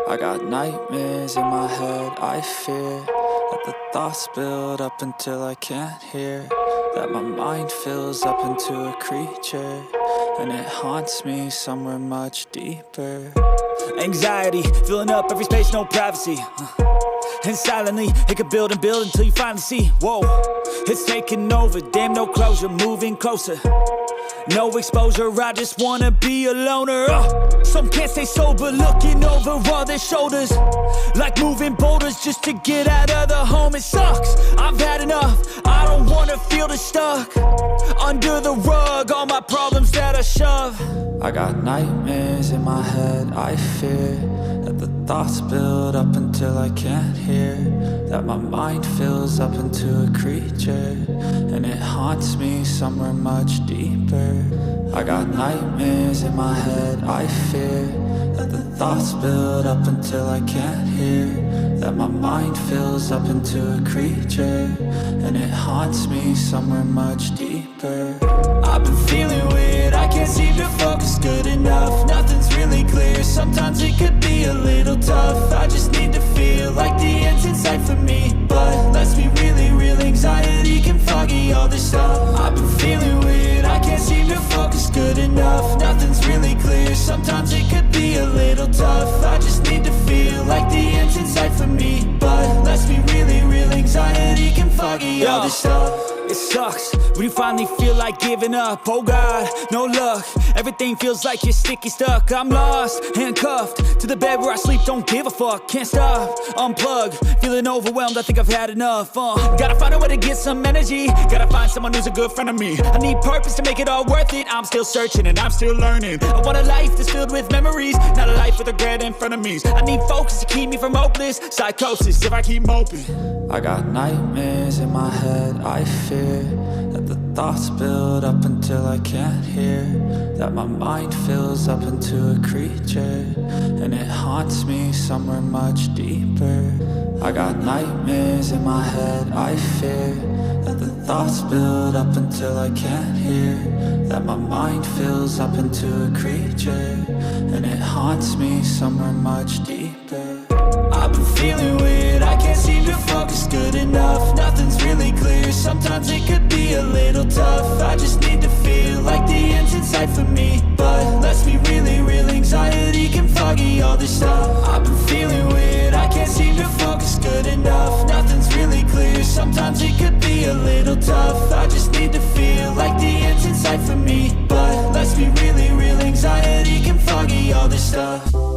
I got nightmares in my head, I fear that the thoughts build up until I can't hear, that my mind fills up into a creature, and it haunts me somewhere much deeper. Anxiety, filling up every space, no privacy. And silently, it could build and build until you finally see, whoa, it's taking over, damn no closure, moving closer. No exposure, I just wanna be a loner. Some can't stay sober, looking over all their shoulders, like moving boulders just to get out of the home. It sucks, I've had enough, I don't wanna feel the stuck under the rug, all my problems that I shove. I got nightmares in my head, I fear that the thoughts build up until I can't hear, that my mind fills up into a creature, and it haunts me somewhere much deeper. I got nightmares in my head, I fear that the thoughts build up until I can't hear, that my mind fills up into a creature, and it haunts me somewhere much deeper. I've been feeling weird, I can't seem to focus good enough, nothing's really clear, sometimes it could be a little tough. I just need to feel like the end's in sight for me, but let's be really real, anxiety can foggy all this stuff. I've been feeling weird, I can't seem to focus good enough, nothing's really clear, sometimes it could be a little tough. I just need to feel like the end's in sight for me, but let's be really real, anxiety can foggy all this stuff. It sucks when you finally feel like giving up. Oh God, no luck, everything feels like you're sticky stuck. I'm lost, handcuffed to the bed where I sleep, don't give a fuck. Can't stop, unplug, feeling overwhelmed, I think I've had enough. Gotta find a way to get some energy, gotta find someone who's a good friend of me. I need purpose to make it all worth it, I'm still searching and I'm still learning. I want a life that's filled with memories, not a life with regret in front of me. I need focus to keep me from hopeless psychosis if I keep moping. I got nightmares in my head, I fear that the thoughts build up until I can't hear, that my mind fills up into a creature, and it haunts me somewhere much deeper. I got nightmares in my head, I fear that the thoughts build up until I can't hear, that my mind fills up into a creature, and it haunts me somewhere much deeper. I've been feeling weird, I can't seem to focus good enough, nothing's really clear, sometimes it could be a little tough. I just need to feel like the end's in sight for me, but let's be really real, anxiety can foggy all this stuff. I've been feeling weird, I can't seem to focus good enough, nothing's really clear, sometimes it could be a little tough. I just need to feel like the end's in sight for me, but let's be really real, anxiety can foggy all this stuff.